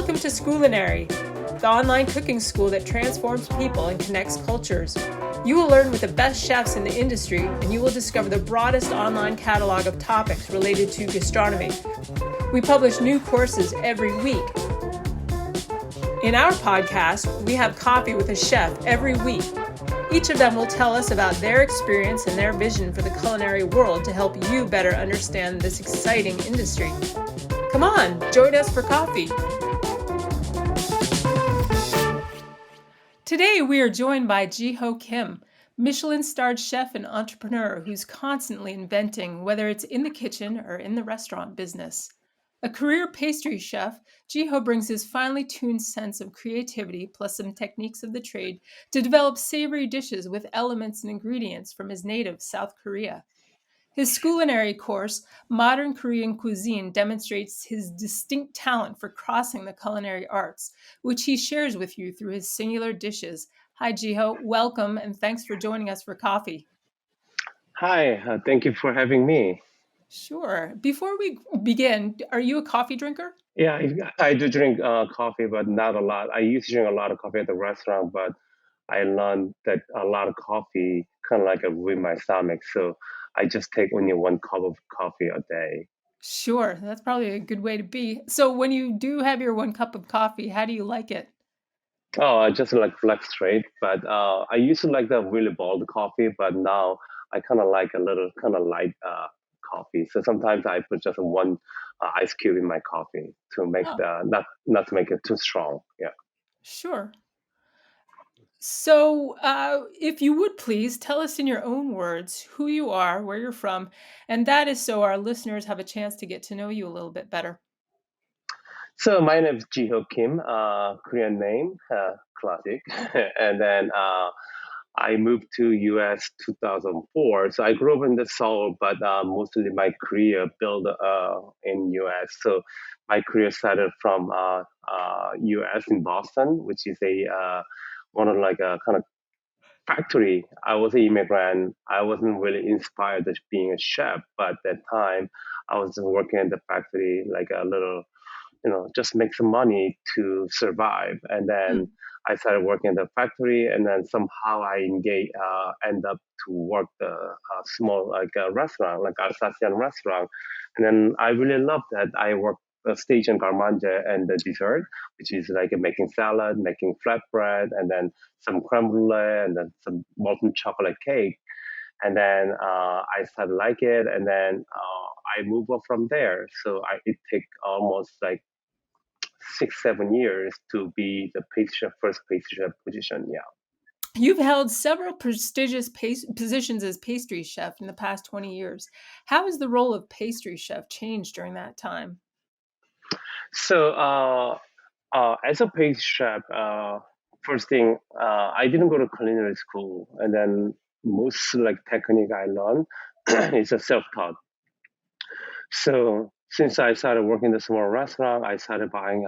Welcome to Scoolinary, the online cooking school that transforms people and connects cultures. You will learn with the best chefs in the industry, and you will discover the broadest online catalog of topics related to gastronomy. We publish new courses every week. In our podcast, we have coffee with a chef every week. Each of them will tell us about their experience and their vision for the culinary world to help you better understand this exciting industry. Come on, join us for coffee. Today, we are joined by Jiho Kim, Michelin-starred chef and entrepreneur who's constantly inventing, whether it's in the kitchen or in the restaurant business. A career pastry chef, Jiho brings his finely tuned sense of creativity plus some techniques of the trade to develop savory dishes with elements and ingredients from his native South Korea. His Scoolinary course, Modern Korean Cuisine, demonstrates his distinct talent for crossing the culinary arts, which he shares with you through his singular dishes. Hi, Jiho. Welcome, and thanks for joining us for coffee. Hi, thank you for having me. Sure. Before we begin, are you a coffee drinker? Yeah, I do drink coffee, but not a lot. I used to drink a lot of coffee at the restaurant, but I learned that a lot of coffee kind of like ruin my stomach. So I just take only one cup of coffee a day. Sure. That's probably a good way to be. So, when you do have your one cup of coffee, how do you like it? Oh, I just like black straight, but I used to like the really bold coffee, but now I kind of like a little kind of light coffee. So sometimes I put just one ice cube in my coffee to make Oh, the not to make it too strong. Yeah. sure. So, if you would please tell us in your own words who you are, where you're from, and that is so our listeners have a chance to get to know you a little bit better. So my name is Jiho Kim, Korean name, classic. And then I moved to US 2004. So I grew up in the Seoul, but mostly my career built in US. So my career started from US in Boston, which is a one of like a kind of factory. I was an immigrant. I wasn't really inspired as being a chef, but at that time I was just working at the factory like a little just make some money to survive. And then Mm. I started working in the factory, and then somehow I end up to work the small like a restaurant, like Alsatian restaurant. And then I really loved that. I worked station garmanje and the dessert, which is like making salad, making flatbread, and then some crème brûlée, and then some molten chocolate cake. And then I started like it, and then I moved up from there. So it took almost like 6 7 years to be the first pastry chef position. Yeah. You've held several prestigious positions as pastry chef in the past 20 years. How has the role of pastry chef changed during that time? So as a pastry chef, first thing I didn't go to culinary school, and then most like technique I learned is a self-taught. So since I started working in the small restaurant, I started buying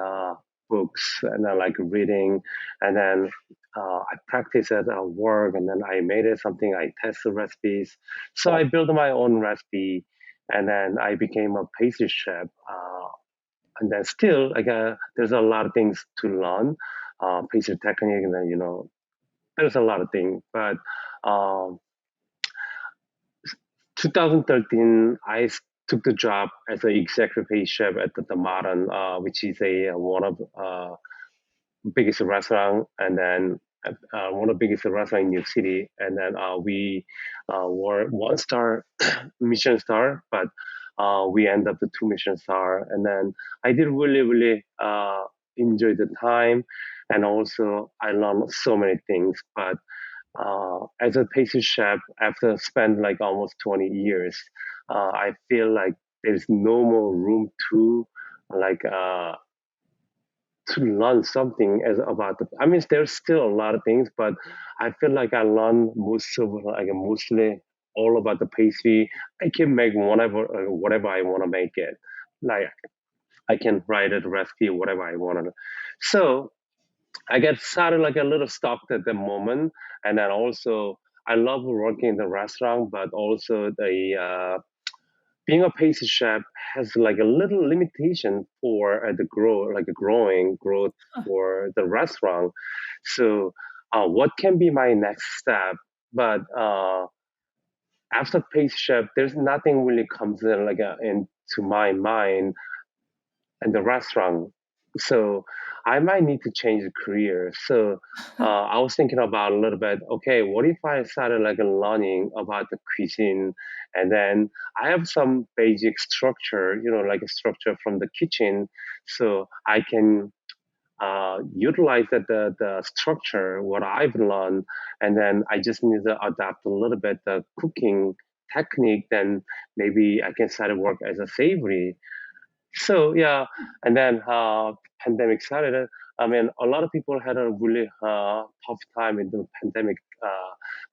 books and then like reading, and then I practiced at work, and then I made it something. I tested recipes, so I built my own recipe, and then I became a pastry chef. And then still, like there's a lot of things to learn, pastry technique, and then there's a lot of things, but. Um, 2013, took the job as an executive pastry chef at the Modern, which is a one of biggest restaurant, and then one of the biggest restaurant in New York City. And then we were one star Michelin star, but we end up the two Michelin star. And then I did really, really enjoy the time, and also I learned so many things. But as a pastry chef, after spend like almost 20 years, I feel like there's no more room to like to learn something as about the. I mean, there's still a lot of things, but I feel like I learned most of like mostly all about the pastry. I can make whatever I want to make it. Like I can write a recipe, whatever I want to. So I get started like a little stuck at the moment, and then also I love working in the restaurant, but also being a pastry chef has like a little limitation for the growing growth Huh. for the restaurant. So, what can be my next step? But after pastry chef, there's nothing really comes in into my mind and the restaurant. So I might need to change the career. So I was thinking about a little bit. Okay, what if I started like learning about the cuisine, and then I have some basic structure, like a structure from the kitchen, so I can utilize the structure what I've learned, and then I just need to adapt a little bit the cooking technique. Then maybe I can start to work as a savory. So yeah, and then pandemic started. I mean, a lot of people had a really tough time in the pandemic,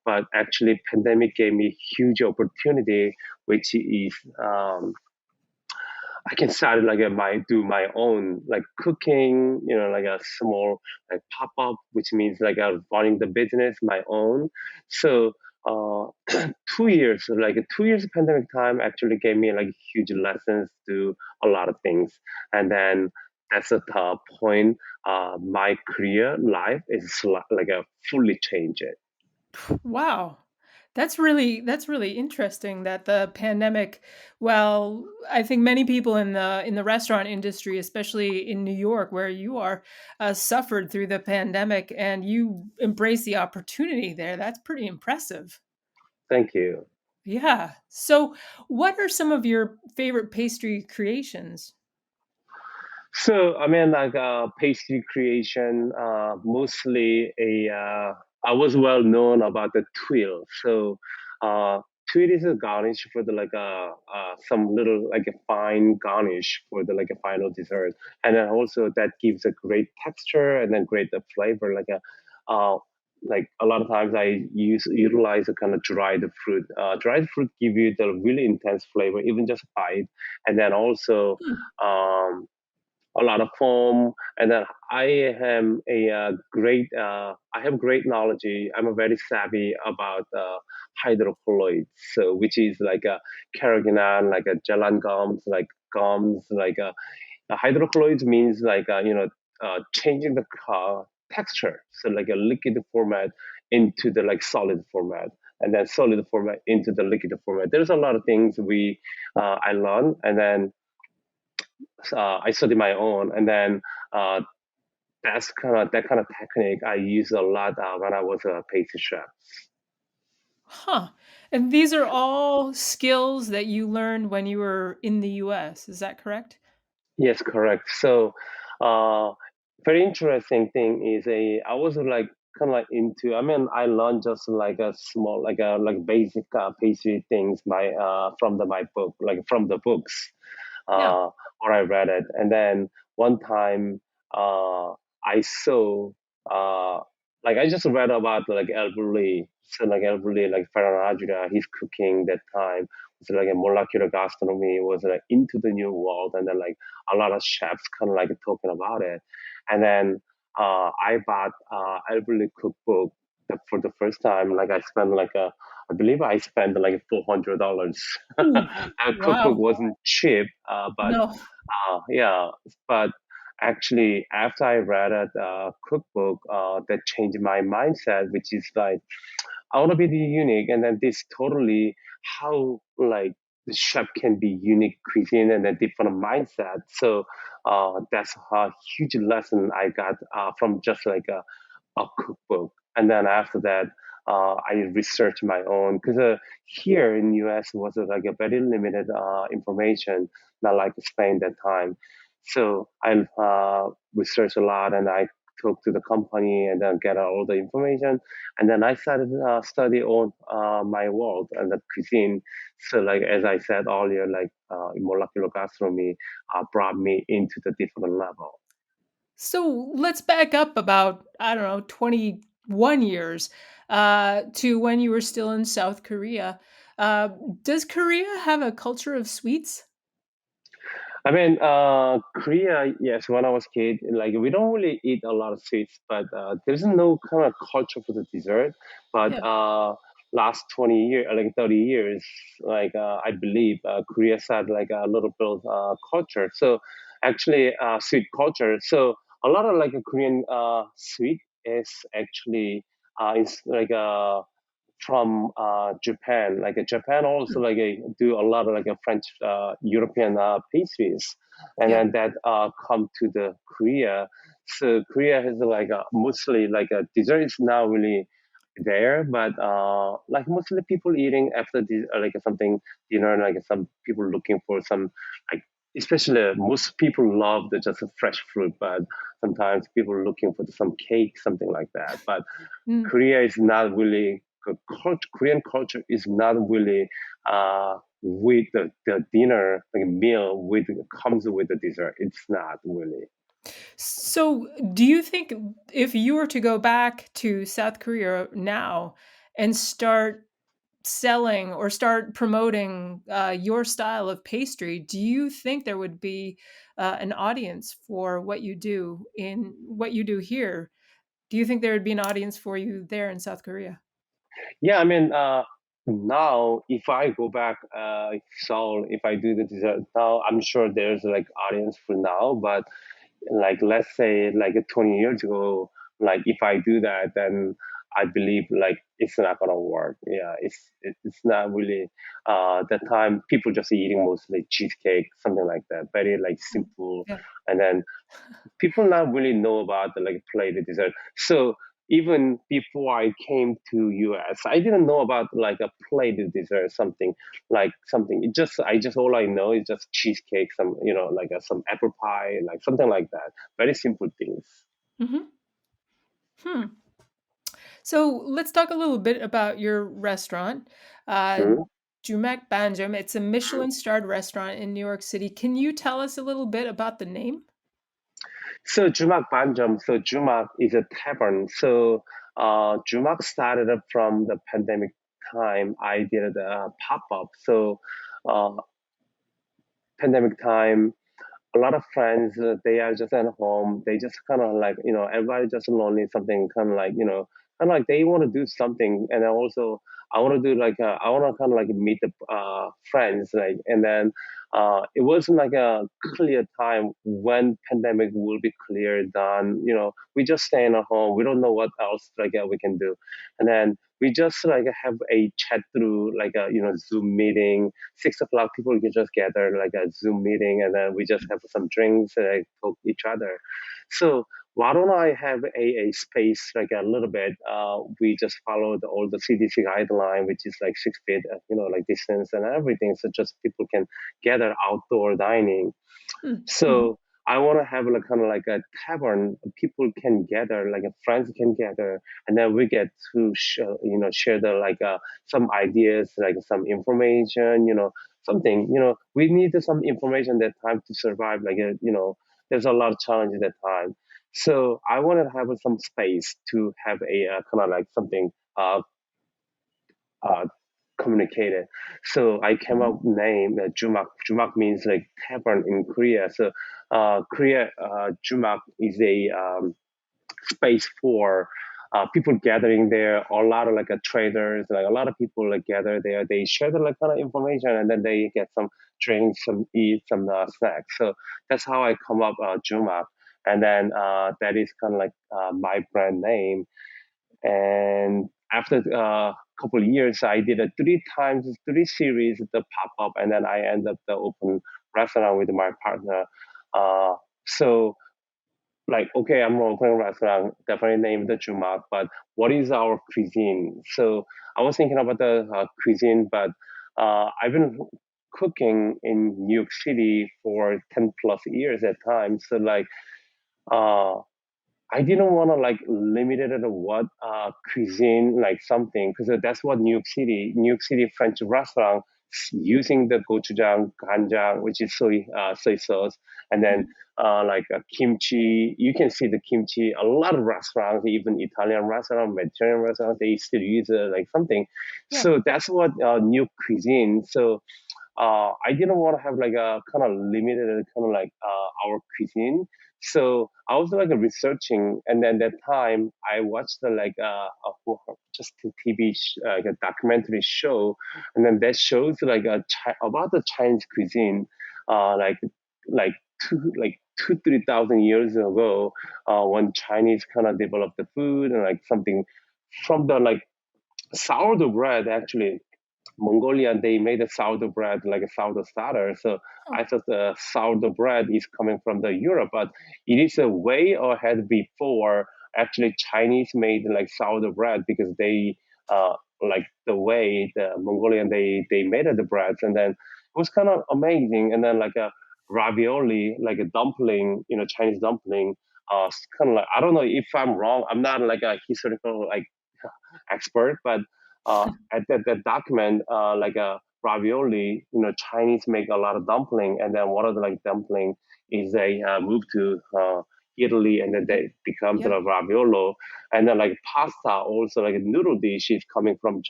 but actually, pandemic gave me huge opportunity, which is I can start like do my own like cooking, like a small like pop up, which means like running the business my own. So 2 years, like 2 years of pandemic time, actually gave me like huge lessons to a lot of things, and then that's the top point. My career life is like a fully changed. Wow. That's really interesting that the pandemic, well, I think many people in the restaurant industry, especially in New York where you are, suffered through the pandemic and you embrace the opportunity there. That's pretty impressive. Thank you. Yeah. So, what are some of your favorite pastry creations? So I mean, like pastry creation, mostly I was well known about the twill. So uh, twill is a garnish for the like some little like a fine garnish for the like a final dessert, and then also that gives a great texture and then great flavor. Like a lot of times I utilize a kind of dried fruit. Dried fruit give you the really intense flavor, even just a bite, and then also. Hmm. Um, a lot of foam, and then I have great knowledge. I'm a very savvy about hydrocolloids, so which is like a carrageenan, like a gelatin gums, like gums, like hydrocolloids means like changing the texture, so like a liquid format into the like solid format, and then solid format into the liquid format. There's a lot of things I learned, and then I study my own, and then uh, that kind of technique I use a lot when I was a pastry chef. Huh. And these are all skills that you learned when you were in the US. Is that correct? Yes, correct. So, uh, very interesting thing is I was like kind of like into. I mean, I learned just like a small, like basic pastry things from my book, like from the books. Yeah. Or I read it. And then one time I saw, uh, like I just read about like Elberly. So like Elberly, like Ferran Adria, he's cooking that time. It's like a molecular gastronomy was like into the new world, and then like a lot of chefs kind of like talking about it. And then I bought Elberly cookbook for the first time. Like I believe I spent like $400. Ooh, That cookbook wow. wasn't cheap, but No. yeah, but actually, after I read a cookbook, that changed my mindset, which is like I want to be the unique, and then this totally how like the chef can be unique cuisine and a different mindset. So that's a huge lesson I got from just like a cookbook. And then after that, I researched my own because here in US was like a very limited information, not like Spain that time. So I researched a lot, and I talked to the company and then get all the information, and then I started study on my world and the cuisine. So like as I said earlier, like molecular gastronomy brought me into the different level. So let's back up about, I don't know, 21 years to when you were still in South Korea. Uh, does Korea have a culture of sweets? I mean, Korea, yes, when I was kid, like we don't really eat a lot of sweets, but there's no kind of culture for the dessert. But Yeah. last 20 years, like 30 years, like I believe Korea had like a little bit of culture. So actually, sweet culture. So a lot of like a Korean sweet is actually it's like from Japan. Like Japan also Hmm. like do a lot of like a French European pastries, and Yeah. then that come to the Korea. So Korea has like mostly like a dessert is now really there, but like mostly people eating after like something dinner, like some people looking for some like especially most people love the just a fresh fruit, but sometimes people looking for some cake, something like that. But Mm. Korea is not really Korean culture is not really with the dinner like meal with comes with the dessert. It's not really. So, do you think if you were to go back to South Korea now and start selling or start promoting your style of pastry, do you think there would be an audience for what you do here? Do you think there would be an audience for you there in South Korea? Yeah, I mean, now if I go back, Seoul, if I do the dessert now, I'm sure there's like audience for now. But like let's say like 20 years ago, like if I do that, then I believe like it's not gonna work. Yeah, it's not really. That time people just eating mostly cheesecake, something like that, very like Mm. simple, Yeah. and then people not really know about the like plated dessert. So even before I came to US, I didn't know about like a plated dessert, something like something. It just I just all I know is just cheesecake, some like some apple pie, like something like that. Very simple things. Hmm. Hmm. So let's talk a little bit about your restaurant, uh, Hmm. Jumak Banjam. It's a Michelin-starred restaurant in New York City. Can you tell us a little bit about the name? So Jumak Banjam, so Jumak is a tavern. So Jumak started up from the pandemic time. I did a pop up. So uh, pandemic time a lot of friends they are just at home they just kind of like everybody just lonely something kind of like kind of like they want to do something and then also I want to do like I want to kind of like meet the friends like and then it wasn't like a clear time when pandemic will be clear done we just stay in a home we don't know what else like we can do and then we just like have a chat through like a Zoom meeting 6 o'clock people can just gather like a Zoom meeting and then we just have some drinks and like, talk each other. So why don't I have a space like a little bit? We just follow all the CDC guideline, which is like 6 feet, like distance and everything. So just people can gather outdoor dining. Mm-hmm. So I want to have like kind of like a tavern. People can gather, like friends can gather, and then we get to share the like some ideas, like some information, something. We need some information that time to survive. Like there's a lot of challenge at that time. So I wanted to have some space to have a kind of like something uh, communicated. So I came up with name Jumak. Jumak means like tavern in Korea. So Korea Jumak is a space for people gathering there. A lot of like traders, like a lot of people like gather there. They share the like kind of information, and then they get some drinks, some eat, some snacks. So that's how I come up Jumak. And then that is kind of like my brand name and after a couple of years, I did a three series, the pop up, and then I ended up the open restaurant with my partner. So like, okay, I'm gonna open a restaurant, definitely name the Jumak, but what is our cuisine? So I was thinking about the cuisine, but I've been cooking in New York City for 10 plus years at times. So like, uh, I didn't want to like limit it to what cuisine like something because that's what New York City French restaurant using the gochujang, ganjang, which is soy sauce, and then like kimchi. You can see the kimchi. A lot of restaurants, even Italian restaurant, Mediterranean restaurant, they still use like something. Yeah. So that's what new cuisine. So I didn't want to have like a kind of limited kind of like our cuisine. So I was like researching, and then that time I watched just a like a documentary show, and then that shows like about the Chinese cuisine, uh, like like two 3,000 years ago, when Chinese kind of developed the food and like something from the like sourdough bread actually. Mongolia, they made a sourdough bread like a sourdough starter. So Huh. I thought the sourdough bread is coming from the Europe, but it is a way ahead before actually Chinese made like sourdough bread because they like the way the Mongolian they made the breads, and then it was kind of amazing. And then like a ravioli, like a dumpling, Chinese dumpling. Kind of like I don't know if I'm wrong. I'm not like a historical like expert, but at that document, like a ravioli, Chinese make a lot of dumpling, and then one of the like dumpling is they move to Italy, and then Yep. they become the Yep. raviolo, and then like pasta also like a noodle dish is coming from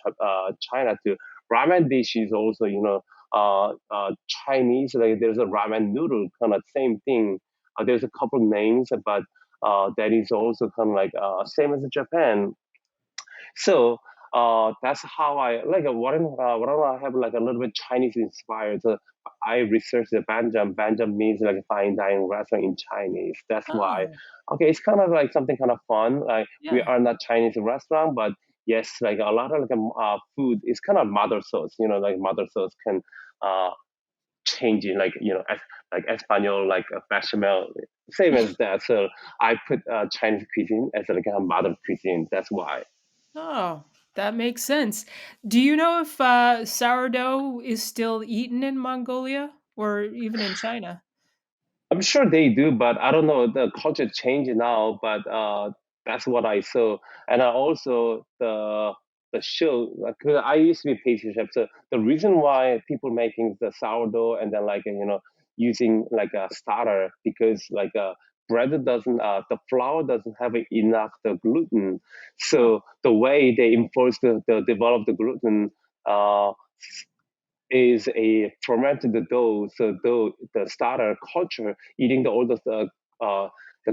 China to ramen dish is also Chinese, like there's a ramen noodle kind of same thing. There's a couple names, but that is also kind of like same as Japan. So that's how I like whenever I have like a little bit Chinese inspired. So I researched the banjam. Banjam means like a fine dining restaurant in Chinese. That's why. Oh, Okay, it's kind of like something kind of fun. Like we yeah. are not Chinese restaurant, but yes, like a lot of like food is kind of mother sauce. Like mother sauce can uh, change in like like Espanol, like a bechamel, same as that. So I put Chinese cuisine as like a mother cuisine. That's why. Oh, that makes sense. Do you know if sourdough is still eaten in Mongolia or even in China? I'm sure they do, but I don't know. The culture changed now, but that's what I saw. And I also the show, because I used to be pastry chef. So the reason why people making the sourdough and then like using like a starter because like bread doesn't the flour doesn't have enough the gluten. Huh. So the way they enforce the develop the gluten. Uh, is a fermented dough. So the starter culture, eating the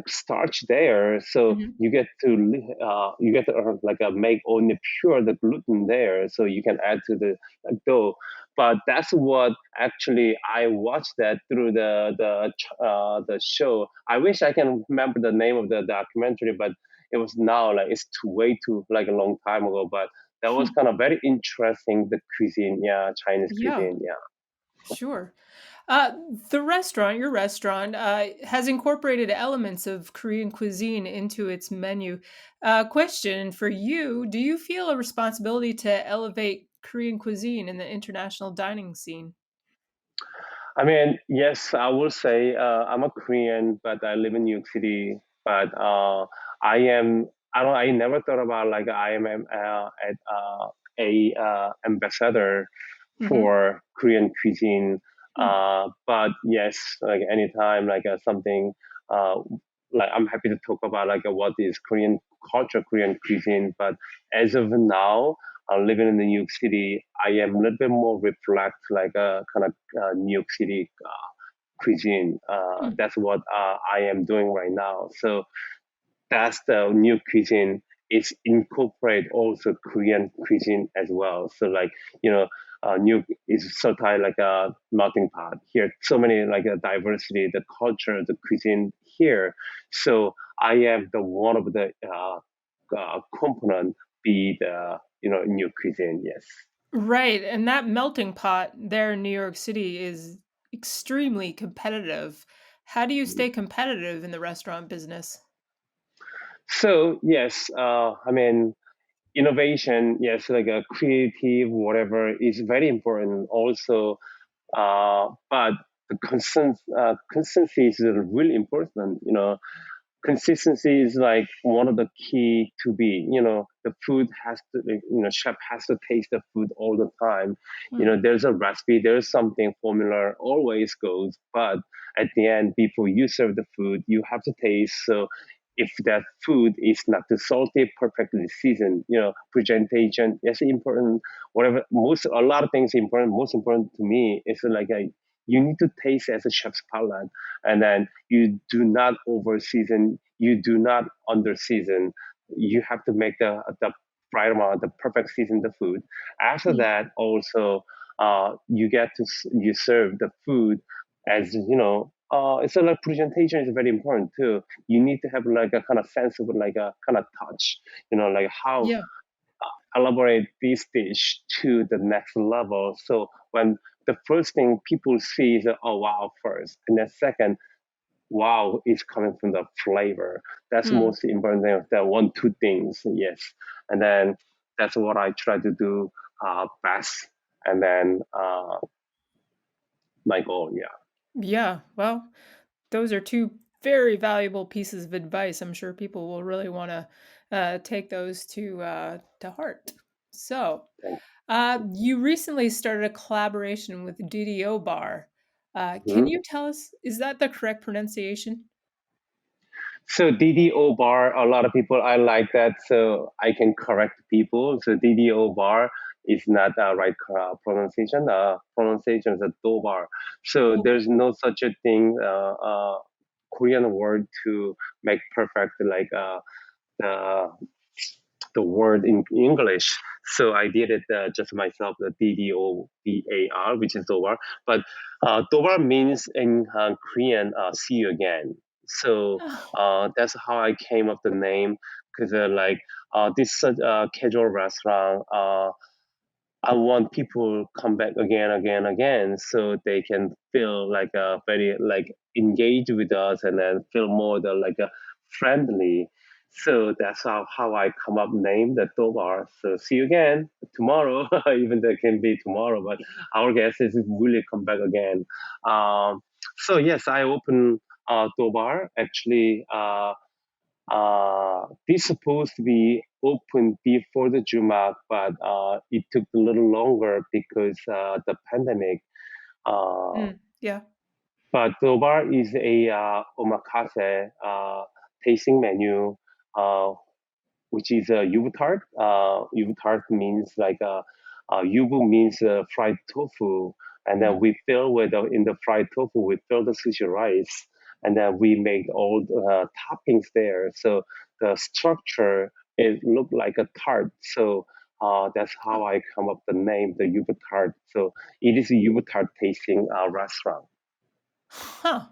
starch there. So Mhm. you get to like make only pure the gluten there. So you can add to the dough. But that's what actually I watched that through the show. I wish I can remember the name of the documentary, but it was now like it's too way too like a long time ago. But that was Huh. kind of very interesting. The cuisine, yeah, Chinese Yeah, cuisine, yeah. sure. Uh, the restaurant, your restaurant, has incorporated elements of Korean cuisine into its menu. Question for you: do you feel a responsibility to elevate Korean cuisine in the international dining scene? I mean, yes, I will say I'm a Korean, but I live in New York City. But I am. I don't. I never thought about like I am at a ambassador Hmm. for Korean cuisine. Hmm. But yes, like anytime, like something, uh, like I'm happy to talk about like what is Korean culture, Korean cuisine. But as of now, living in the New York City, I am a little bit more reflect like a kind of New York City cuisine. Hmm. That's what I am doing right now. So that's the new cuisine is incorporate also Korean cuisine as well. So like new is sort of like a melting pot here. So many like a diversity, the culture, the cuisine here. So I am the one of the component be the new cuisine. Yes. Right, and that melting pot there in New York City is extremely competitive. How do you stay competitive in the restaurant business? So yes, I mean innovation. Yes, like a creative whatever is very important. Also, but the consistency is really important. Consistency is like one of the key to be. The food has to, chef has to taste the food all the time. Hmm. There's a recipe, there's something formula always goes, but at the end, before you serve the food, you have to taste. So if that food is not too salty, perfectly seasoned, presentation, yes, important. Whatever, a lot of things important. Most important to me is like you need to taste as a chef's palate, and then you do not over season, you do not under season. You have to make the right amount, the perfect season the food. After Mm. that, also you get to you serve the food as you know. It's a, like presentation is very important too. You need to have like a kind of sense of like a kind of touch, like how Yeah. elaborate this dish to the next level. So when the first thing people see is oh wow first, and then second wow is coming from the flavor. That's the Mm. most important thing of the one two things. Yes, and then that's what I try to do best. And then my goal, yeah. Yeah. Well, those are two very valuable pieces of advice. I'm sure people will really want to take those to heart. So, Thank you recently started a collaboration with DDO Bar. Can you. you tell us, is that the correct pronunciation? So DDO bar, a lot of people I like that, so I can correct people. So DDO bar is not the right pronunciation. Pronunciation is a do bar. So Oh. there's no such a thing. Korean word to make perfect like the the word in English. So I did it just myself, the DDOBAR, which is Dobar. But Dobar means in Korean, see you again. So Oh. that's how I came up the name because like this casual restaurant. I want people come back again, again, again, so they can feel like a very like engaged with us, and then feel more the like a friendly. So that's how I come up name the Tobar. So see you again tomorrow, even though it can be tomorrow, but our guess is really come back again. So yes, I opened Tobar actually. This supposed to be open before the Jumat, but it took a little longer because the pandemic. Uh, Mm. Yeah. but Dobar is a omakase tasting menu, uh, which is a yubu tart. Yubu tart means like yubu means fried tofu, and then Mm. we fill with in the fried tofu we fill the sushi rice, and then we make all the toppings there. So the structure it looked like a tart. So that's how Oh. I come up the name the yubu tart. So it is a yubu tart tasting restaurant. Huh.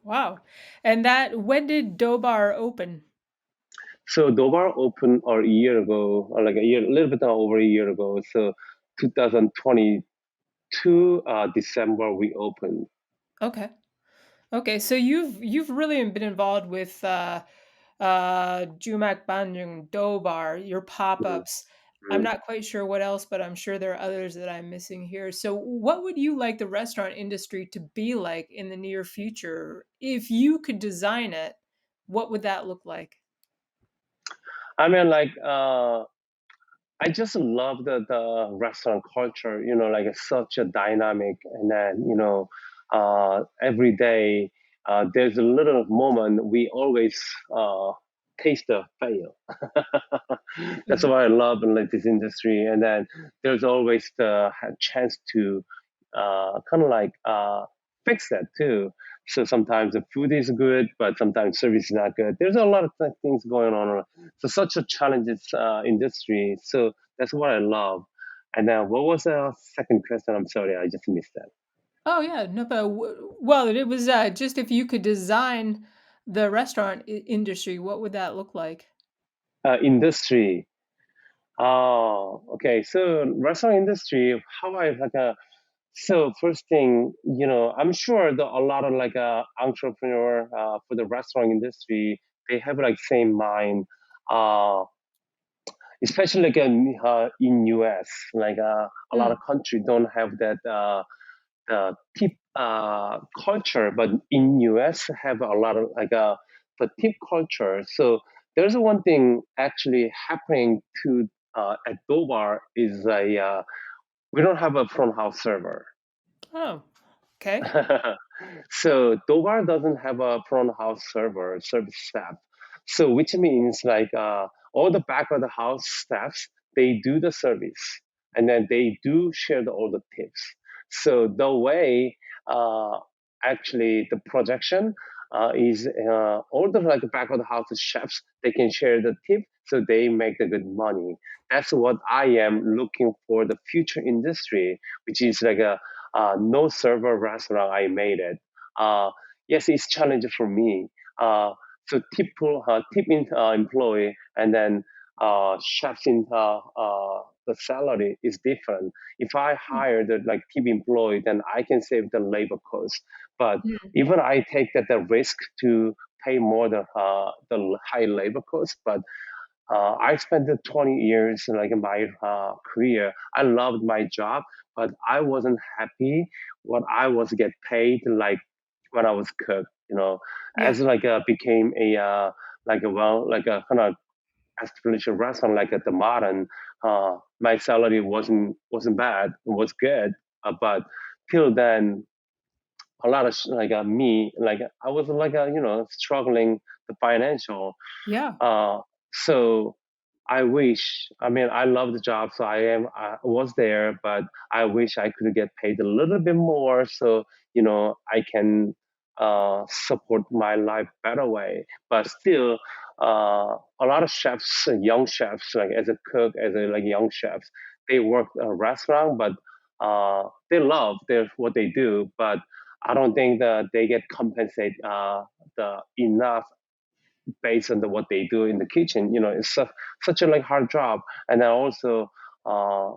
Wow. And that, when did Dobar open? So Dobar opened a year ago, or like a year, a little bit over a year ago. So 2022 December we opened. Okay. Okay, so you've really been involved with Jumak Banjung Dobar, your pop-ups. I'm Mhm. not quite sure what else, but I'm sure there are others that I'm missing here. So what would you like the restaurant industry to be like in the near future? If you could design it, what would that look like? I mean, like, I just love the restaurant culture, like it's such a dynamic, and then, every day there's a little moment we always taste the fail. That's Mhm. what I love in like this industry. And then there's always the chance to kind of like fix that too. So sometimes the food is good, but sometimes service is not good. There's a lot of things going on. So such a challenging industry. So that's what I love. And then what was the second question? I'm sorry, I just missed that. Oh yeah, no, but well, it was just if you could design the restaurant industry, what would that look like? Industry. Oh, okay. So restaurant industry, how I like so first thing, I'm sure that a lot of like entrepreneur for the restaurant industry, they have like same mind, uh, especially like in US, like a lot Mm. of country don't have that tip culture, but in US have a lot of like the tip culture. So there's one thing actually happening to at Dobar is a we don't have a front house server. Oh, okay. So Dobar doesn't have a front house server service staff. So which means like all the back of the house staffs, they do the service, and then they do share all the tips. So the way uh, actually the projection is all the like back of the house chefs, they can share the tip, so they make the good money. That's what I am looking for the future industry, which is like a no server restaurant. I made it. Uh, yes, it's challenging for me. So tip in employee, and then chefs in the salary is different. If I hire the like tip employee, then I can save the labor cost. But Mm. even I take that the risk to pay more the high labor cost. But I spent the 20 years like in my career. I loved my job, but I wasn't happy what I was get paid like when I was cook. Yeah. As like became a like a well like a kind of established restaurant like at the modern. My salary wasn't bad. It was good, but till then a lot of like me like I was like struggling the financial. Yeah. Uh, so I wish. I mean, I love the job, so I was there, but I wish I could get paid a little bit more, so I can support my life better way. But still, a lot of chefs, young chefs, like as a cook, as a like young chefs, they work a restaurant, but they love what they do, but I don't think that they get compensated the enough based on what they do in the kitchen. It's such a like hard job, and then also uh,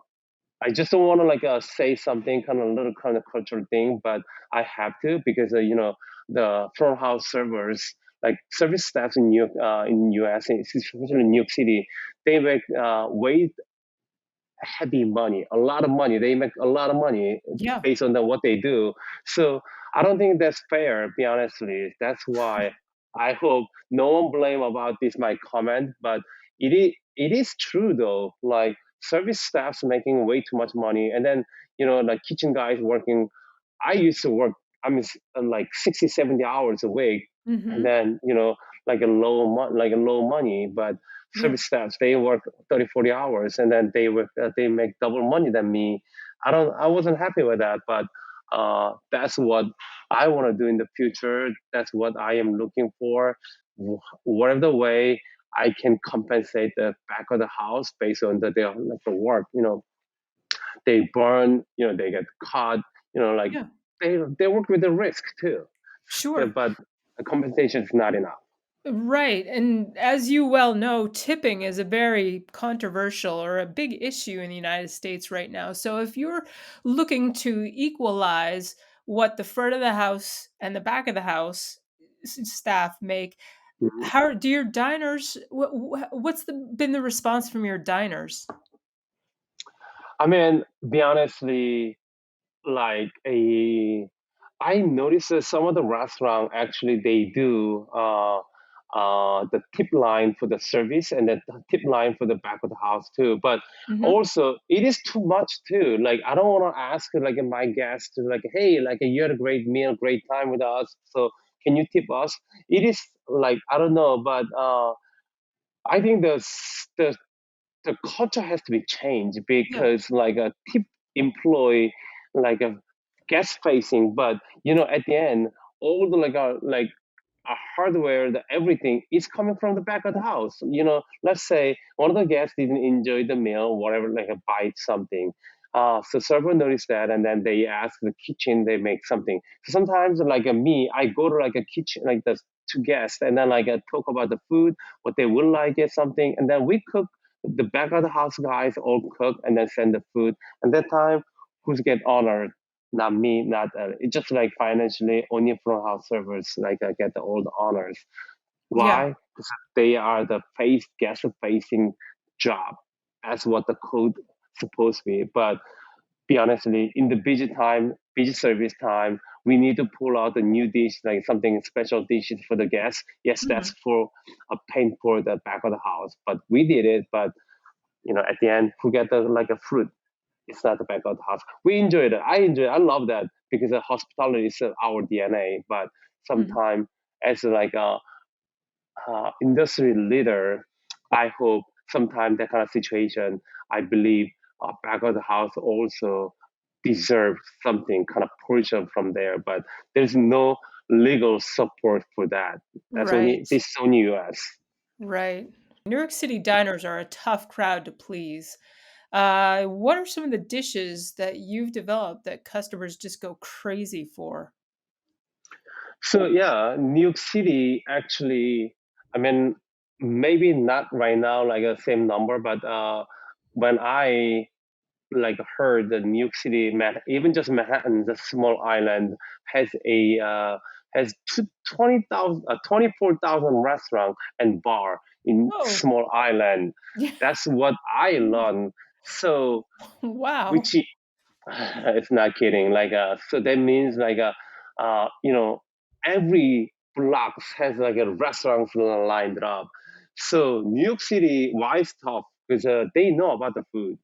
I just don't want to like say something kind of a little kind of cultural thing, but I have to because the front house servers. Like service staffs in New York, in US, especially in New York City, they make way heavy money, a lot of money. They make a lot of money Yeah. based on what they do. So I don't think that's fair, be honestly. That's why I hope no one blame about this my comment, but it is true though. Like service staffs making way too much money, and then like kitchen guys working. I used to work. I mean, like 60, 70 hours a week, and Hmm. then like like a low money, but Yeah. service staffs they work 30, 40 hours, and then they make double money than me. I wasn't happy with that, but that's what I want to do in the future. That's what I am looking for. Whatever the way I can compensate the back of the house based on their like the work. They burn. They get caught. Like Yeah. they work with the risk too. Yeah, Sure. but the compensation is not enough. Right. And as you well know, tipping is a very controversial or a big issue in the United States right now. So if you're looking to equalize what the front of the house and the back of the house staff make, Mhm. how do your diners what's been the response from your diners? I mean, be honestly, like I noticed that some of the restaurant actually they do the tip line for the service and the tip line for the back of the house too. But Mhm. also it is too much too. Like I don't want to ask like my guests to like, hey, like you had a great meal, great time with us, so can you tip us? It is like I don't know, but I think the culture has to be changed Yeah. because like a tip employee like a guest facing, but at the end all the like a hardware, the everything is coming from the back of the house. Let's say one of the guests didn't enjoy the meal, whatever, like a bite something. So server noticed that, and then they ask the kitchen, they make something. So sometimes, like me, I go to like a kitchen, like the two guests, and then like talk about the food, what they would like, or something, and then we cook. The back of the house guys all cook and then send the food. And that time, who's get honored? Not me, not it's just like financially only front house servers like get the all the honors. Yeah. Why? Because they are the face guest facing job. That's what the code supposed to be. But be honestly, in the busy time, busy service time, we need to pull out a new dish, like something special dishes for the guests. Yes, that's Mhm. for a paint for the back of the house. But we did it. But at the end, who get the like a fruit? It's not the back of the house. We enjoyed it. I enjoy it. I love that because the hospitality is our DNA. But Mhm. sometimes, as like a industry leader, I hope sometimes that kind of situation, I believe back of the house also. deserve something kind of portion from there, but there's no legal support for that. That's only Right. this is only US. Right. New York City diners are a tough crowd to please. What are some of the dishes that you've developed that customers just go crazy for? So yeah, New York City actually, I mean, maybe not right now like a same number, but when I like heard that New York City, even just Manhattan, the small island, has a has 24,000 restaurant and bar in Oh, small island. yeah. That's what I learned. So Wow. which it's not kidding. Like so that means like every blocks has like a restaurant lined up. So New York City, why is tough? Because they know about the food.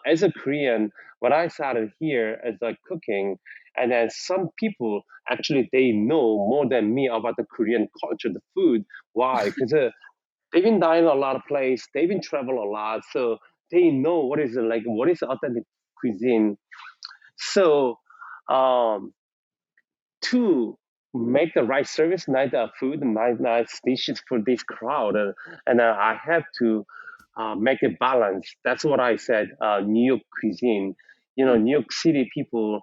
As a Korean, when I started here as like cooking, and then some people actually they know more than me about the Korean culture, the food. Why? Because they've been dining a lot of places, they've been travel a lot, so they know what is authentic cuisine. So, um, to make the right service, nice food, nice dishes for this crowd, and I have to make a balance. That's what I said. New York cuisine, Hmm. New York City people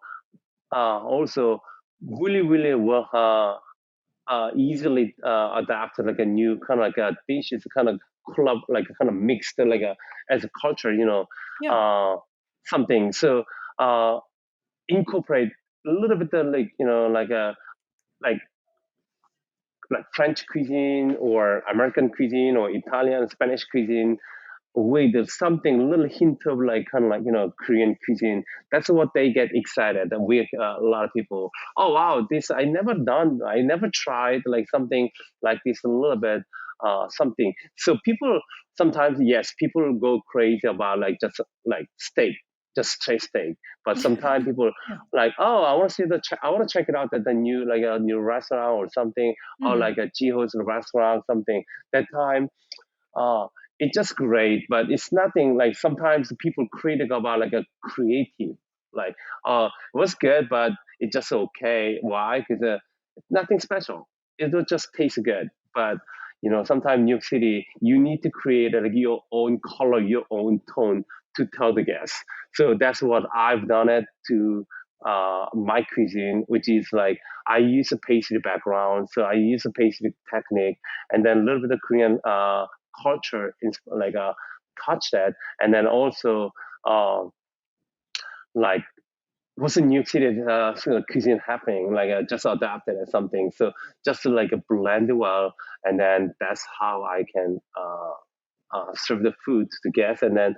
also really well easily adapt to like a new kind of like a dishes, kind of club, like kind of mixed like a as a culture, Yeah. uh, something. So. Incorporate a little bit of like like a like like French cuisine or American cuisine or Italian Spanish cuisine with something a little hint of like kind of like Korean cuisine. That's what they get excited. And we a lot of people, oh wow, this I never tried like something like this a little bit something. So people sometimes yes, people go crazy about like just like steak, just straight steak. But sometimes people Yeah. like, oh, I want to see I want to check it out at the new like a new restaurant or something, or Hmm. like a Jiho's restaurant something. That time uh, it's just great, but it's nothing like sometimes people critical about like a creative, like, it was good, but it's just okay. Why? Because it's nothing special. It will just taste good. But sometimes New York City, you need to create like your own color, your own tone to tell the guests. So that's what I've done it to my cuisine, which is like I use a pastry background, so I use a pastry technique, and then a little bit of Korean culture is like touch that, and then also uh, like what's in New York City cuisine happening, like just adapted or something. So just to like blend it well, and then that's how I can serve the food to the guests, and then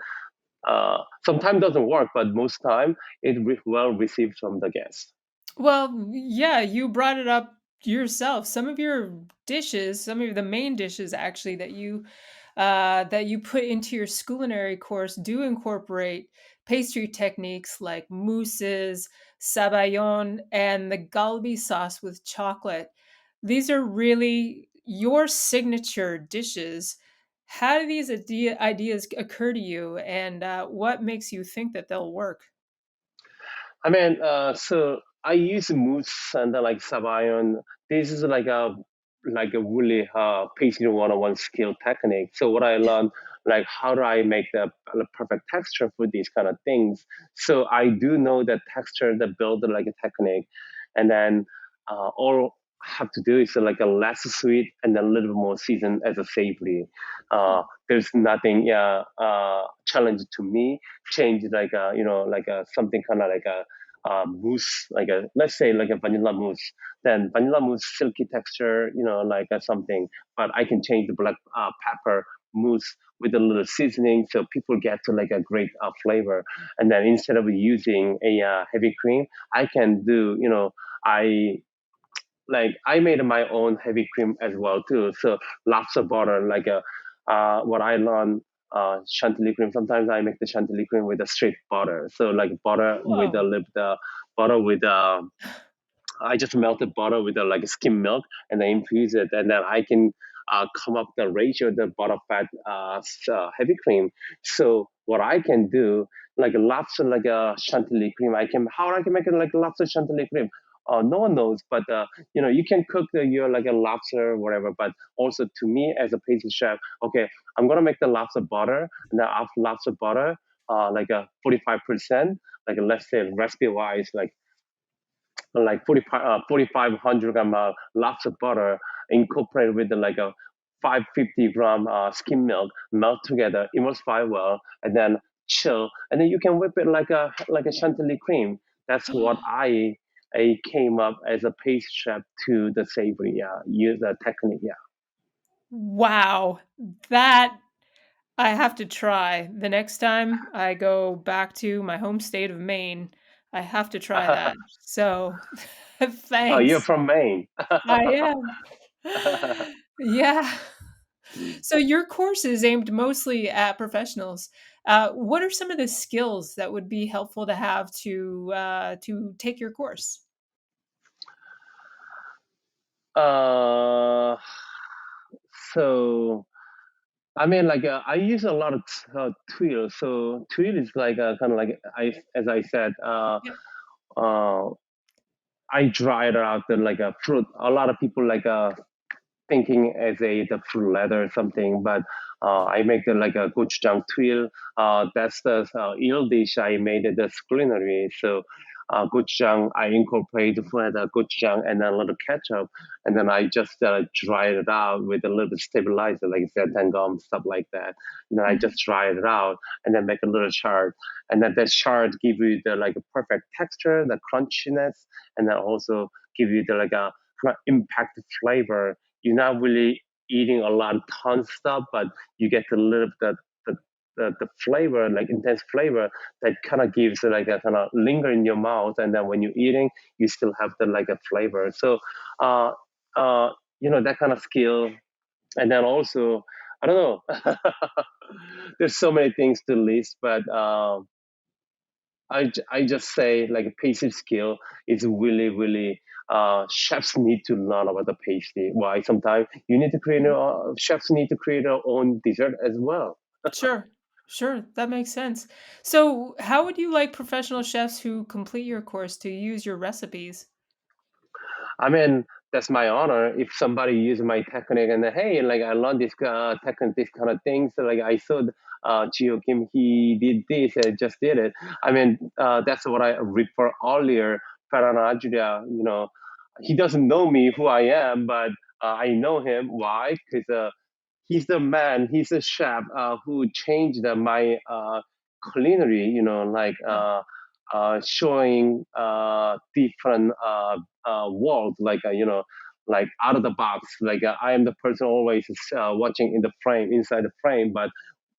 sometimes doesn't work, but most time it well received from the guests. Well, yeah, you brought it up yourself. Some of your dishes, some of the main dishes actually that you put into your Scoolinary course do incorporate pastry techniques like mousses, sabayon, and the galbi sauce with chocolate. These are really your signature dishes. How do these ideas occur to you, and what makes you think that they'll work? I mean, so I use mousse and like sabayon. This is like a really pastry 101 skill technique. So what I learned, like how do I make the perfect texture for these kind of things? So I do know that texture that build like a technique, and then all I have to do is like a less sweet and then a little bit more seasoned as a savory. There's nothing challenge to me. Change like like a something kind of like a mousse, like a let's say like a vanilla mousse. Then vanilla mousse, silky texture, like something. But I can change the black pepper mousse with a little seasoning, so people get to like a great flavor. And then instead of using a heavy cream, I can do, I I made my own heavy cream as well too. So lots of butter, like what I learned chantilly cream. Sometimes I make the chantilly cream with a straight butter. So like butter with a Whoa. little butter with I just melted butter with like skim milk and then infuse it, and then I can come up the ratio the butter fat heavy cream. So what I can do, like a lobster, like a chantilly cream. How I can make it like lobster chantilly cream. No one knows, but you can cook your like a lobster, or whatever. But also to me as a pastry chef, okay, I'm gonna make the lobster butter, and then after lobster butter, like a 45%, like let's say recipe wise, like 4,500 gram lobster butter incorporated with like a 550 gram skim milk, melt together, emulsify well, and then chill, and then you can whip it like a chantilly cream. That's what I came up as a pastry chef to the savory. Yeah, use the technique. Yeah. Wow, that I have to try. The next time I go back to my home state of Maine, I have to try that. So, Oh, you're thanks. from Maine. I am. Yeah. So your course is aimed mostly at professionals. What are some of the skills that would be helpful to have to take your course? uh, so I mean, like I use a lot of Twill. So Twill is like kind of like as I said, Yep. uh, I dried out like a fruit. A lot of people like thinking as the fruit leather or something, but I make the, like a gochujang tuile. That's the eel dish I made at the Scoolinary. So gochujang, I incorporate for the gochujang and then a little ketchup, and then I just dry it out with a little stabilizer, like xanthan stuff like that. And then I Mhm. just dry it out and then make a little chard, and then that chard give you the like a perfect texture, the crunchiness, and then also give you the like a impact flavor. You're not really eating a lot of ton stuff, but you get a little bit the flavor, like intense flavor that kind of gives like a kind of linger in your mouth, and then when you're eating, you still have the like a flavor. So, uh, uh, that kind of skill, and then also, I don't know. There's so many things to list, but I just say like a pastry skill is really really chefs need to learn about the pastry. Why sometimes you need to create Mhm. chefs need to create their own dessert as well. Sure. Sure, that makes sense. So, how would you like professional chefs who complete your course to use your recipes? I mean, that's my honor. If somebody uses my technique and hey, like I learned this technique, this kind of things. So, like I saw Jiho Kim, he did this, and just did it. I mean, that's what I refer earlier. Paranajria, he doesn't know me who I am, but I know him. Why? Because he's the man, he's the chef who changed my culinary, like Oh, showing different world, like, like out of the box. Like I am the person always watching in the frame, inside the frame, but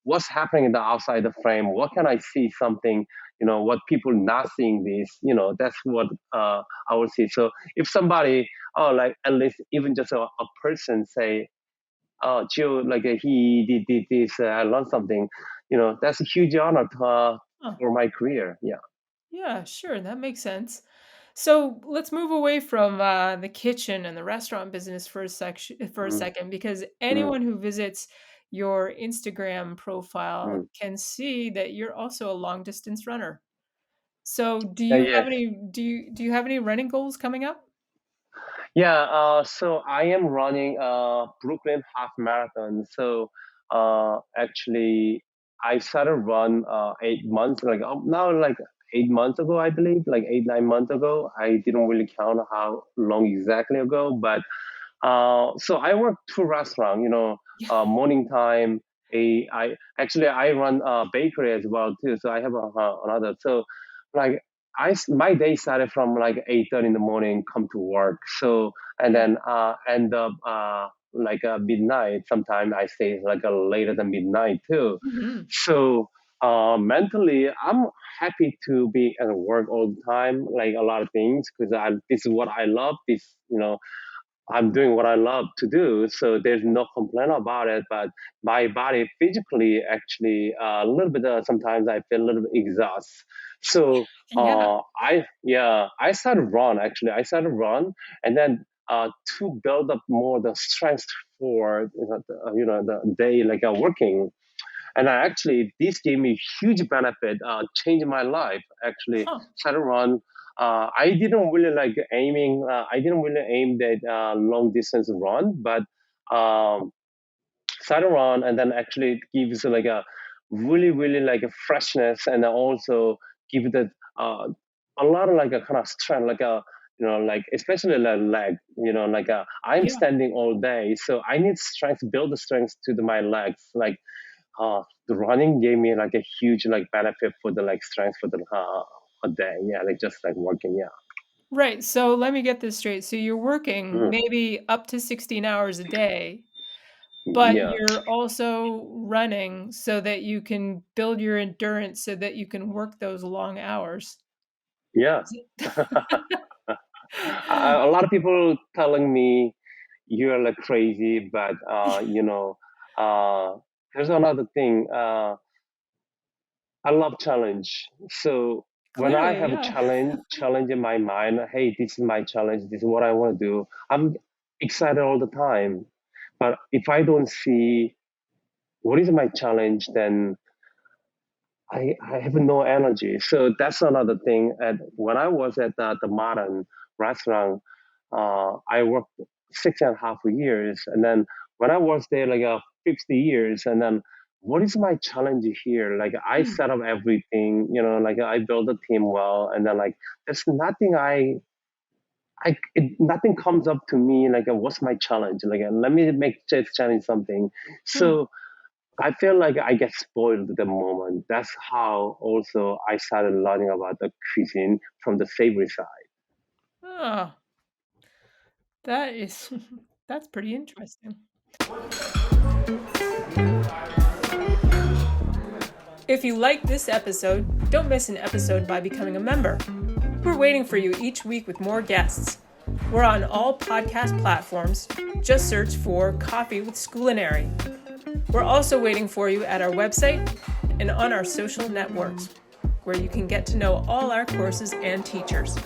what's happening in the outside the frame? What can I see something? What people not seeing this, that's what I would see. So if somebody, oh, like at least even just a person say, oh, Joe, like he did this, I learned something. That's a huge honor oh. for my career. Yeah. Yeah, sure, that makes sense. So let's move away from the kitchen and the restaurant business for a Mm, second, because mm, anyone who visits your Instagram profile mm. can see that you're also a long distance runner. So Yes. do you have any running goals coming up? Yeah. So I am running Brooklyn half marathon. So actually, I started run 8 months, like now, like 8 months ago, I believe, like 8 9 months ago. I didn't really count how long exactly ago, but so I work two restaurant, Yeah. morning time. I actually I run a bakery as well too. So I have another. So like my day started from like 8:30 in the morning, come to work. So and Yeah. then end up like midnight. Sometimes I stay like later than midnight too. Mhm. So mentally, I'm happy to be at work all the time, like a lot of things, because this is what I love. I'm doing what I love to do, so there's no complaint about it. But my body physically, actually, a little bit. Sometimes I feel a little bit exhausted. So Yeah. I started run. Actually, I started run, and then to build up more the strength for the day like working. And this gave me huge benefit, changed my life. Actually, Huh. started run. I didn't really like aiming. I didn't really aim that long distance run, but um, started run, and then actually it gives like a really, really like a freshness, and then also give the a lot of like a kind of strength, like a like especially like leg, like I'm Yeah. standing all day, so I need strength, build the strength to my legs, like the running gave me like a huge like benefit for the like strength for the a day. Yeah, like just like working. Yeah. Right. So let me get this straight. So you're working Mhm. maybe up to 16 hours a day, but Yeah. you're also running so that you can build your endurance so that you can work those long hours. Yeah. Is A lot of people telling me you're like crazy, but uh, there's another thing. I love challenge. So when I Clearly, have a yeah. challenge in my mind, hey, this is my challenge. This is what I want to do. I'm excited all the time. But if I don't see what is my challenge, then I have no energy. So that's another thing. And when I was at the modern restaurant, I worked 6.5 years. And then when I was there like 50 years, and then what is my challenge here? Like I Hmm. set up everything, like I build the team well. And then like there's nothing nothing comes up to me like what's my challenge? Like let me make just challenge something. Hmm. So I feel like I get spoiled at the moment. That's how also I started learning about the cuisine from the savory side. Oh, that is that's pretty interesting. If you like this episode, don't miss an episode by becoming a member. We're waiting for you each week with more guests. We're on all podcast platforms. Just search for Coffee with Scoolinary. We're also waiting for you at our website and on our social networks, where you can get to know all our courses and teachers.